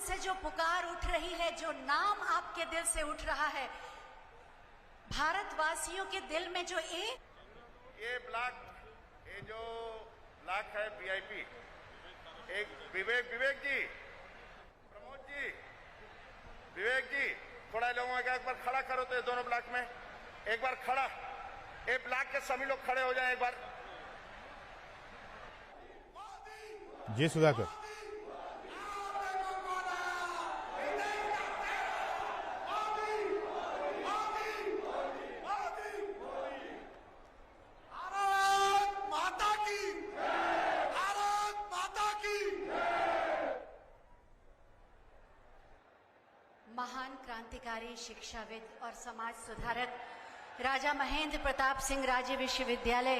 से जो पुकार उठ रही है, जो नाम आपके दिल से उठ रहा है, भारतवासियों के दिल में जो ये ब्लॉक, ये जो ब्लॉक है वीआईपी, एक विवेक जी, प्रमोद जी, विवेक जी, थोड़ा लोगों का एक बार खड़ा करो तो दोनों ब्लॉक में एक बार खड़ा, एक ब्लॉक के सभी लोग खड़े हो जाएं एक बार। जी सुधाकर। महान क्रांतिकारी, शिक्षाविद और समाज सुधारक राजा महेंद्र प्रताप सिंह राज्य विश्वविद्यालय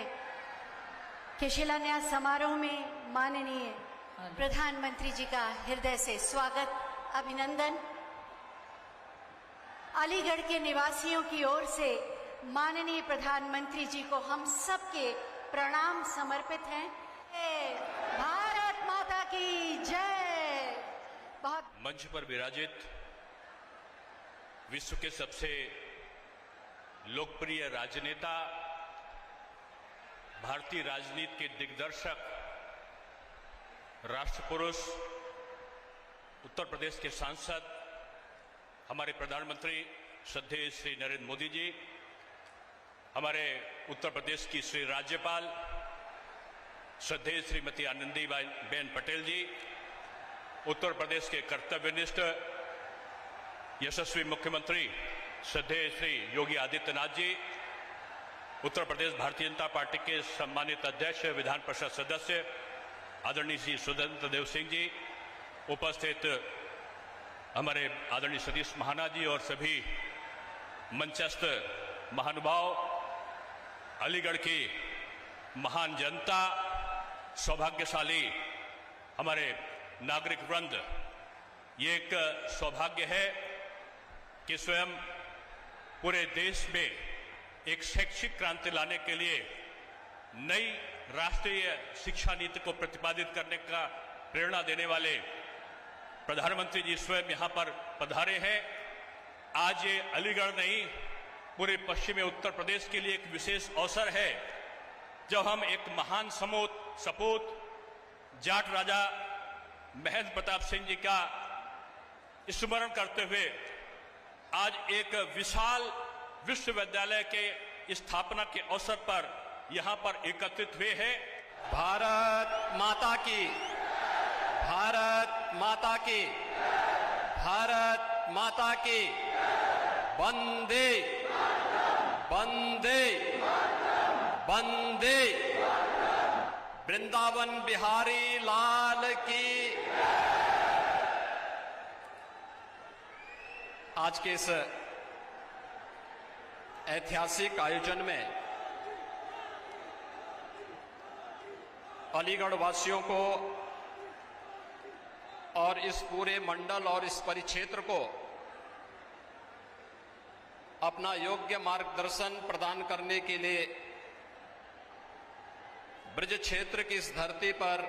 के शिलान्यास समारोह में माननीय प्रधानमंत्री जी का हृदय से स्वागत, अभिनंदन। अलीगढ़ के निवासियों की ओर से माननीय प्रधानमंत्री जी को हम सबके प्रणाम समर्पित हैं। भारत माता की जय। बहुत मंच पर विराजित विश्व के सबसे लोकप्रिय राजनेता, भारतीय राजनीति के दिग्दर्शक, राष्ट्रपुरुष, उत्तर प्रदेश के सांसद, हमारे प्रधानमंत्री श्रद्धेय श्री नरेंद्र मोदी जी, हमारे उत्तर प्रदेश की श्री राज्यपाल श्रद्धेय श्रीमती आनंदीबेन पटेल जी, उत्तर प्रदेश के कर्तव्यनिष्ठ यशस्वी मुख्यमंत्री श्रद्धेय श्री योगी आदित्यनाथ जी, उत्तर प्रदेश भारतीय जनता पार्टी के सम्मानित अध्यक्ष, विधान परिषद सदस्य आदरणीय श्री स्वतंत्र देव सिंह जी, उपस्थित हमारे आदरणीय सतीश महाना जी और सभी मंचस्थ महानुभाव, अलीगढ़ की महान जनता, सौभाग्यशाली हमारे नागरिक वृंद, ये एक सौभाग्य है कि स्वयं पूरे देश में एक शैक्षिक क्रांति लाने के लिए नई राष्ट्रीय शिक्षा नीति को प्रतिपादित करने का प्रेरणा देने वाले प्रधानमंत्री जी स्वयं यहां पर पधारे हैं। आज ये अलीगढ़ नहीं, पूरे पश्चिमी उत्तर प्रदेश के लिए एक विशेष अवसर है, जब हम एक महान सपूत जाट राजा महेंद्र प्रताप सिंह जी का स्मरण करते हुए आज एक विशाल विश्वविद्यालय के स्थापना के अवसर पर यहां पर एकत्रित हुए हैं। भारत माता की, भारत माता की, भारत माता की, वंदे वंदे वंदे, वृंदावन बिहारी लाल की। आज के इस ऐतिहासिक आयोजन में अलीगढ़ वासियों को और इस पूरे मंडल और इस परिक्षेत्र को अपना योग्य मार्गदर्शन प्रदान करने के लिए ब्रज क्षेत्र की इस धरती पर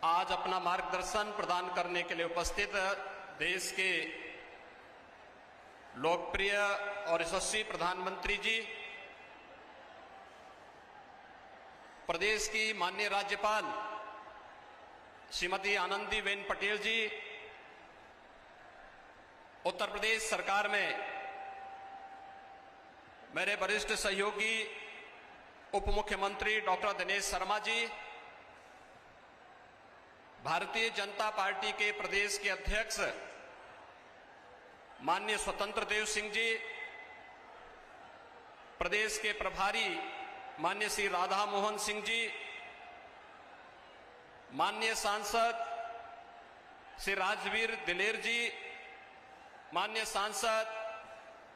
आज अपना मार्गदर्शन प्रदान करने के लिए उपस्थित देश के लोकप्रिय और यशस्वी प्रधानमंत्री जी, प्रदेश की माननीय राज्यपाल श्रीमती आनंदीबेन पटेल जी, उत्तर प्रदेश सरकार में मेरे वरिष्ठ सहयोगी उप मुख्यमंत्री डॉक्टर दिनेश शर्मा जी, भारतीय जनता पार्टी के प्रदेश के अध्यक्ष माननीय स्वतंत्र देव सिंह जी, प्रदेश के प्रभारी माननीय श्री राधा मोहन सिंह जी, माननीय सांसद श्री राजवीर दिलेर जी, माननीय सांसद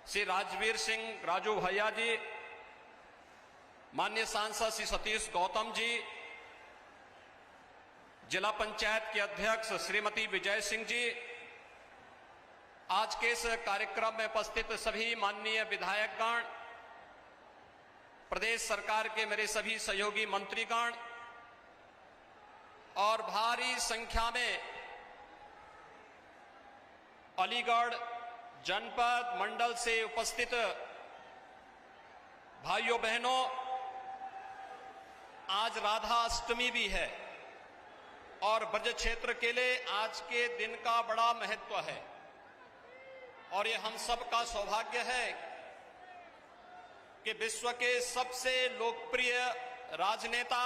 श्री राजवीर सिंह राजू भैया जी, माननीय सांसद श्री सतीश गौतम जी, जिला पंचायत के अध्यक्ष श्रीमती विजय सिंह जी, आज के इस कार्यक्रम में उपस्थित सभी माननीय विधायकगण, प्रदेश सरकार के मेरे सभी सहयोगी मंत्रीगण, और भारी संख्या में अलीगढ़ जनपद मंडल से उपस्थित भाइयों बहनों, आज राधा अष्टमी भी है और ब्रज क्षेत्र के लिए आज के दिन का बड़ा महत्व है और ये हम सब का सौभाग्य है कि विश्व के सबसे लोकप्रिय राजनेता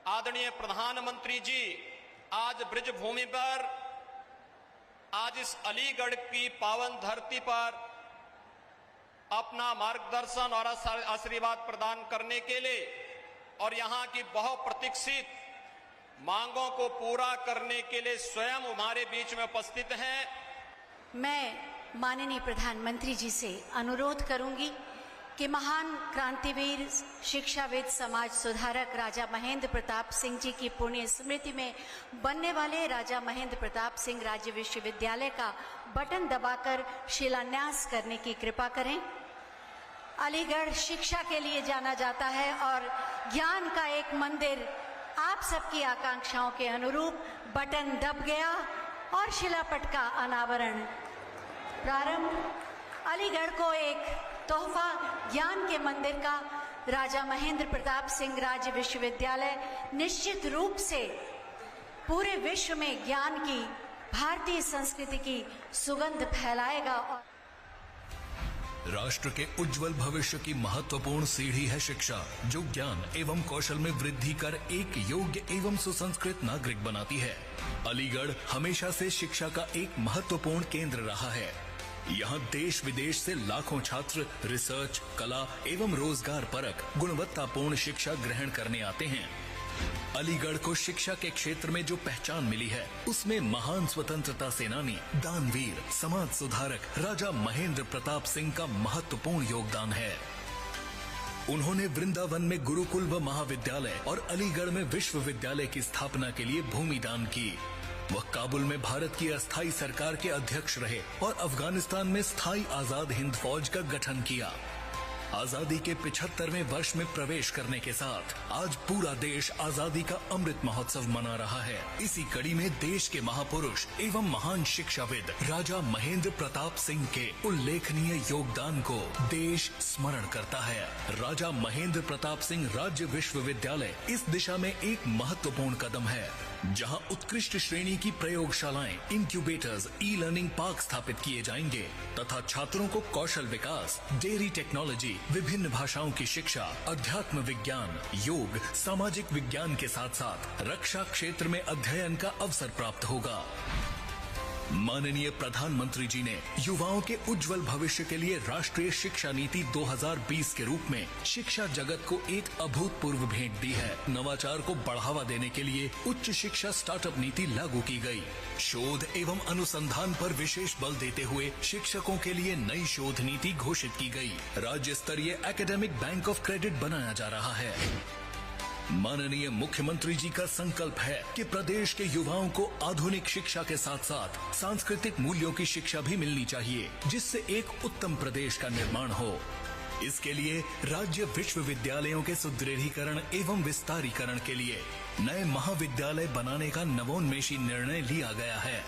आदरणीय प्रधानमंत्री जी आज ब्रज भूमि पर, आज इस अलीगढ़ की पावन धरती पर अपना मार्गदर्शन और आशीर्वाद प्रदान करने के लिए और यहां की बहुप्रतीक्षित मांगों को पूरा करने के लिए स्वयं हमारे बीच में उपस्थित हैं। मैं माननीय प्रधानमंत्री जी से अनुरोध करूंगी कि महान क्रांतिवीर, शिक्षाविद, समाज सुधारक राजा महेंद्र प्रताप सिंह जी की पुण्य स्मृति में बनने वाले राजा महेंद्र प्रताप सिंह राज्य विश्वविद्यालय का बटन दबाकर शिलान्यास करने की कृपा करें। अलीगढ़ शिक्षा के लिए जाना जाता है और ज्ञान का एक मंदिर आप सबकी आकांक्षाओं के अनुरूप बटन दब गया और शिलापट का अनावरण प्रारंभ। अलीगढ़ को एक तोहफा ज्ञान के मंदिर का राजा महेंद्र प्रताप सिंह राज्य विश्वविद्यालय निश्चित रूप से पूरे विश्व में ज्ञान की, भारतीय संस्कृति की सुगंध फैलाएगा। और राष्ट्र के उज्जवल भविष्य की महत्वपूर्ण सीढ़ी है शिक्षा, जो ज्ञान एवं कौशल में वृद्धि कर एक योग्य एवं सुसंस्कृत नागरिक बनाती है। अलीगढ़ हमेशा से शिक्षा का एक महत्वपूर्ण केंद्र रहा है। यहाँ देश विदेश से लाखों छात्र रिसर्च, कला एवं रोजगार परक गुणवत्तापूर्ण शिक्षा ग्रहण करने आते हैं। अलीगढ़ को शिक्षा के क्षेत्र में जो पहचान मिली है, उसमें महान स्वतंत्रता सेनानी, दानवीर, समाज सुधारक राजा महेंद्र प्रताप सिंह का महत्वपूर्ण योगदान है। उन्होंने वृंदावन में गुरुकुल व महाविद्यालय और अलीगढ़ में विश्वविद्यालय की स्थापना के लिए भूमि दान की। वह काबुल में भारत की अस्थायी सरकार के अध्यक्ष रहे और अफगानिस्तान में स्थायी आजाद हिंद फौज का गठन किया। आजादी के 75वें वर्ष में प्रवेश करने के साथ आज पूरा देश आजादी का अमृत महोत्सव मना रहा है। इसी कड़ी में देश के महापुरुष एवं महान शिक्षाविद राजा महेंद्र प्रताप सिंह के उल्लेखनीय योगदान को देश स्मरण करता है। राजा महेंद्र प्रताप सिंह राज्य विश्वविद्यालय इस दिशा में एक महत्वपूर्ण कदम है, जहां उत्कृष्ट श्रेणी की प्रयोगशालाएं, इंक्यूबेटर्स, ई लर्निंग पार्क स्थापित किए जाएंगे तथा छात्रों को कौशल विकास, डेयरी टेक्नोलॉजी, विभिन्न भाषाओं की शिक्षा, अध्यात्म विज्ञान, योग, सामाजिक विज्ञान के साथ साथ रक्षा क्षेत्र में अध्ययन का अवसर प्राप्त होगा। माननीय प्रधानमंत्री जी ने युवाओं के उज्जवल भविष्य के लिए राष्ट्रीय शिक्षा नीति 2020 के रूप में शिक्षा जगत को एक अभूतपूर्व भेंट दी है। नवाचार को बढ़ावा देने के लिए उच्च शिक्षा स्टार्टअप नीति लागू की गई। शोध एवं अनुसंधान पर विशेष बल देते हुए शिक्षकों के लिए नई शोध नीति घोषित की गई। राज्य स्तरीय एकेडमिक बैंक ऑफ क्रेडिट बनाया जा रहा है। माननीय मुख्यमंत्री जी का संकल्प है कि प्रदेश के युवाओं को आधुनिक शिक्षा के साथ साथ सांस्कृतिक मूल्यों की शिक्षा भी मिलनी चाहिए, जिससे एक उत्तम प्रदेश का निर्माण हो। इसके लिए राज्य विश्वविद्यालयों के सुदृढ़ीकरण एवं विस्तारीकरण के लिए नए महाविद्यालय बनाने का नवोन्मेषी निर्णय लिया गया है।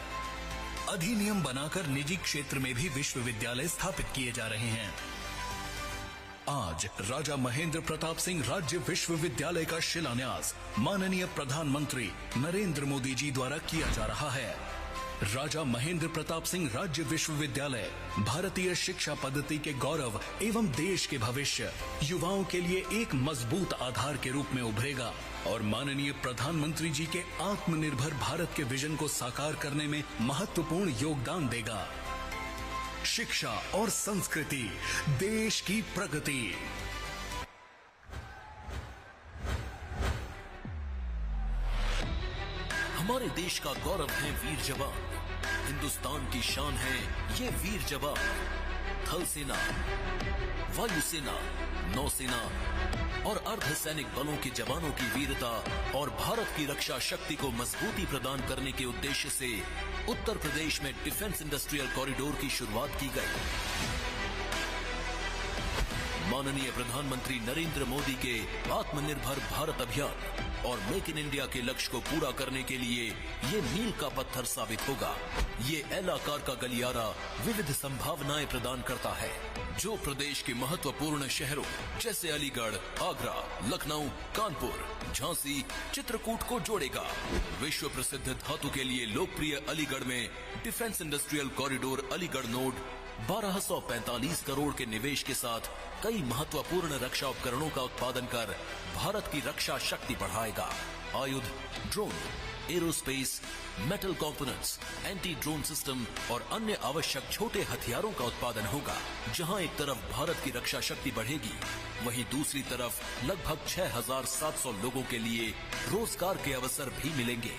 अधिनियम बनाकर निजी क्षेत्र में भी विश्वविद्यालय स्थापित किए जा रहे हैं। आज राजा महेंद्र प्रताप सिंह राज्य विश्वविद्यालय का शिलान्यास माननीय प्रधानमंत्री नरेंद्र मोदी जी द्वारा किया जा रहा है। राजा महेंद्र प्रताप सिंह राज्य विश्वविद्यालय भारतीय शिक्षा पद्धति के गौरव एवं देश के भविष्य, युवाओं के लिए एक मजबूत आधार के रूप में उभरेगा और माननीय प्रधानमंत्री जी के आत्मनिर्भर भारत के विजन को साकार करने में महत्वपूर्ण योगदान देगा। शिक्षा और संस्कृति, देश की प्रगति। हमारे देश का गौरव है वीर जवान, हिंदुस्तान की शान है ये वीर जवान। थल सेना, वायुसेना, नौसेना और अर्धसैनिक बलों के जवानों की वीरता और भारत की रक्षा शक्ति को मजबूती प्रदान करने के उद्देश्य से उत्तर प्रदेश में डिफेंस इंडस्ट्रियल कॉरिडोर की शुरुआत की गई। माननीय प्रधानमंत्री नरेंद्र मोदी के आत्मनिर्भर भारत अभियान और मेक इन इंडिया के लक्ष्य को पूरा करने के लिए ये मील का पत्थर साबित होगा। ये एल आकार का गलियारा विविध संभावनाएं प्रदान करता है, जो प्रदेश के महत्वपूर्ण शहरों जैसे अलीगढ़, आगरा, लखनऊ, कानपुर, झांसी, चित्रकूट को जोड़ेगा। विश्व प्रसिद्ध धातु के लिए लोकप्रिय अलीगढ़ में defence industrial corridor Aligarh node 1245 crore के निवेश के साथ कई महत्वपूर्ण रक्षा उपकरणों का उत्पादन कर भारत की रक्षा शक्ति बढ़ाएगा। आयुध, drone, aerospace, metal components, anti drone system और अन्य आवश्यक छोटे हथियारों का उत्पादन होगा। जहां एक तरफ भारत की रक्षा शक्ति बढ़ेगी, वहीं दूसरी तरफ लगभग 6,700 लोगों के लिए रोजगार के अवसर भी मिलेंगे।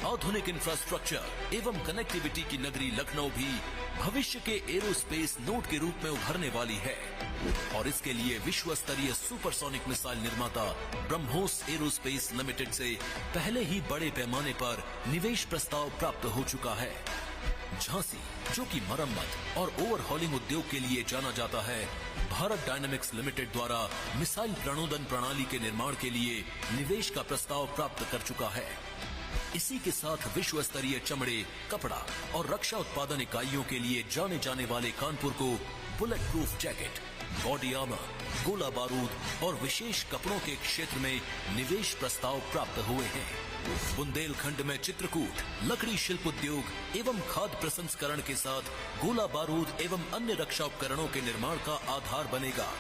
आधुनिक इंफ्रास्ट्रक्चर एवं कनेक्टिविटी की नगरी लखनऊ भी भविष्य के एरोस्पेस नोड के रूप में उभरने वाली है और इसके लिए विश्व स्तरीय सुपरसोनिक मिसाइल निर्माता ब्रह्मोस एरोस्पेस लिमिटेड से पहले ही बड़े पैमाने पर निवेश प्रस्ताव प्राप्त हो चुका है। झांसी, जो कि मरम्मत और ओवरहॉलिंग उद्योग के लिए जाना जाता है, भारत डायनामिक्स लिमिटेड द्वारा मिसाइल प्रणोदन प्रणाली के निर्माण के लिए निवेश का प्रस्ताव प्राप्त कर चुका है। इसी के साथ विश्व स्तरीय चमड़े, कपड़ा और रक्षा उत्पादन इकाइयों के लिए जाने जाने वाले कानपुर को bullet proof jacket, body armour, गोला बारूद और विशेष कपड़ों के क्षेत्र में निवेश प्रस्ताव प्राप्त हुए हैं। बुंदेलखंड में चित्रकूट लकड़ी शिल्प उद्योग एवं खाद्य प्रसंस्करण के साथ गोला बारूद एवं अन्य रक्षा उपकरणों के निर्माण का आधार बनेगा।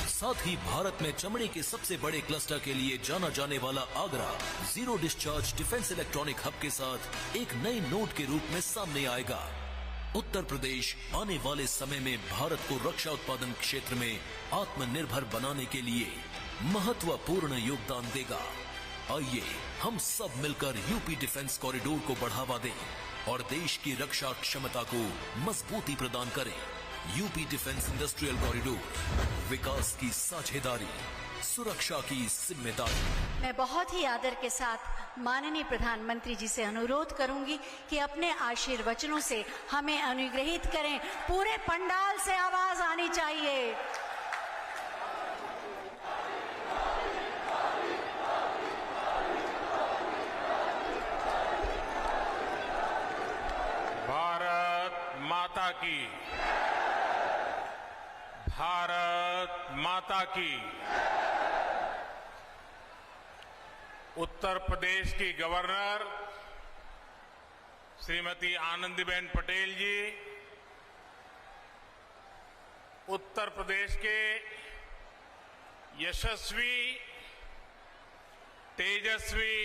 साथ ही भारत में चमड़े के सबसे बड़े क्लस्टर के लिए जाना जाने वाला Agra zero discharge defence electronic hub के साथ एक नए नोड के रूप में सामने आएगा। उत्तर प्रदेश आने वाले समय में भारत को रक्षा उत्पादन क्षेत्र में आत्मनिर्भर बनाने के लिए महत्वपूर्ण योगदान देगा। आइए हम सब मिलकर यूपी डिफेंस कॉरिडोर को बढ़ावा दें और देश की रक्षा क्षमता को मजबूती प्रदान करें। यूपी डिफेंस इंडस्ट्रियल कॉरिडोर, विकास की साझेदारी, सुरक्षा की जिम्मेदारी। मैं बहुत ही आदर के साथ माननीय प्रधानमंत्री जी से अनुरोध करूंगी कि अपने आशीर्वचनों से हमें अनुग्रहित करें। पूरे पंडाल से आवाज आनी चाहिए। भारत माता की, भारत माता की। उत्तर प्रदेश की गवर्नर श्रीमती आनंदीबेन पटेल जी, उत्तर प्रदेश के यशस्वी, तेजस्वी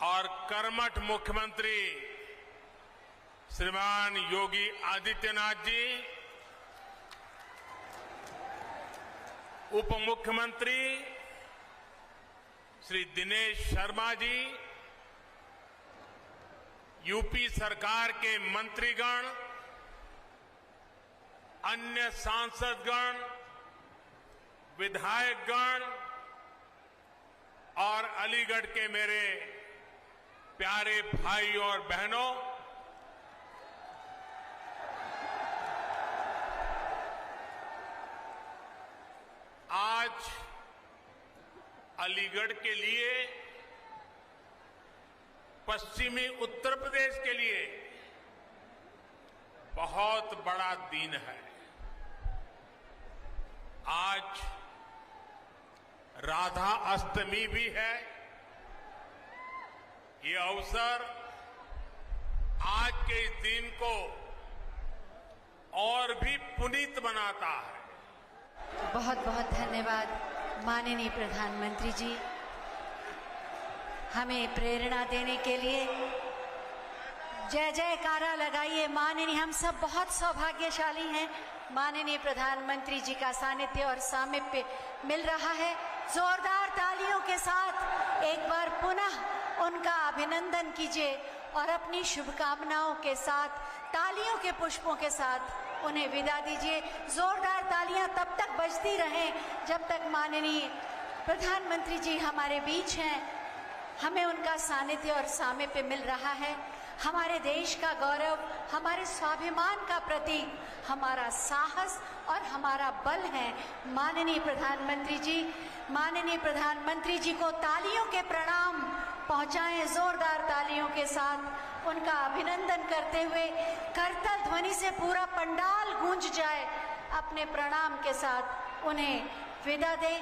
और कर्मठ मुख्यमंत्री श्रीमान योगी आदित्यनाथ जी, उप मुख्यमंत्री श्री दिनेश शर्मा जी, यूपी सरकार के मंत्रीगण, अन्य सांसदगण, विधायकगण और अलीगढ़ के मेरे प्यारे भाई और बहनों, आज अलीगढ़ के लिए, पश्चिमी उत्तर प्रदेश के लिए बहुत बड़ा दिन है। आज राधा अष्टमी भी है। ये अवसर आज के इस दिन को और भी पुनीत बनाता है। बहुत बहुत धन्यवाद माननीय प्रधानमंत्री जी, हमें प्रेरणा देने के लिए। जय जयकारा लगाइए। माननीय, हम सब बहुत सौभाग्यशाली हैं। माननीय प्रधानमंत्री जी का सानिध्य और सामीप्य मिल रहा है। जोरदार तालियों के साथ एक बार पुनः उनका अभिनंदन कीजिए और अपनी शुभकामनाओं के साथ तालियों के पुष्पों के साथ उन्हें विदा दीजिए। जोरदार तालियां तब तक बजती रहें जब तक माननीय प्रधानमंत्री जी हमारे बीच हैं, हमें उनका सानिध्य और सामीप्य मिल रहा है। हमारे देश का गौरव, हमारे स्वाभिमान का प्रतीक, हमारा साहस और हमारा बल है। माननीय प्रधानमंत्री जी को तालियों के प्रणाम पहुंचाएं, जोरदार तालियों के साथ उनका अभिनंदन करते हुए करतल ध्वनि से पूरा पंडाल गूंज जाए। अपने प्रणाम के साथ उन्हें विदा दें।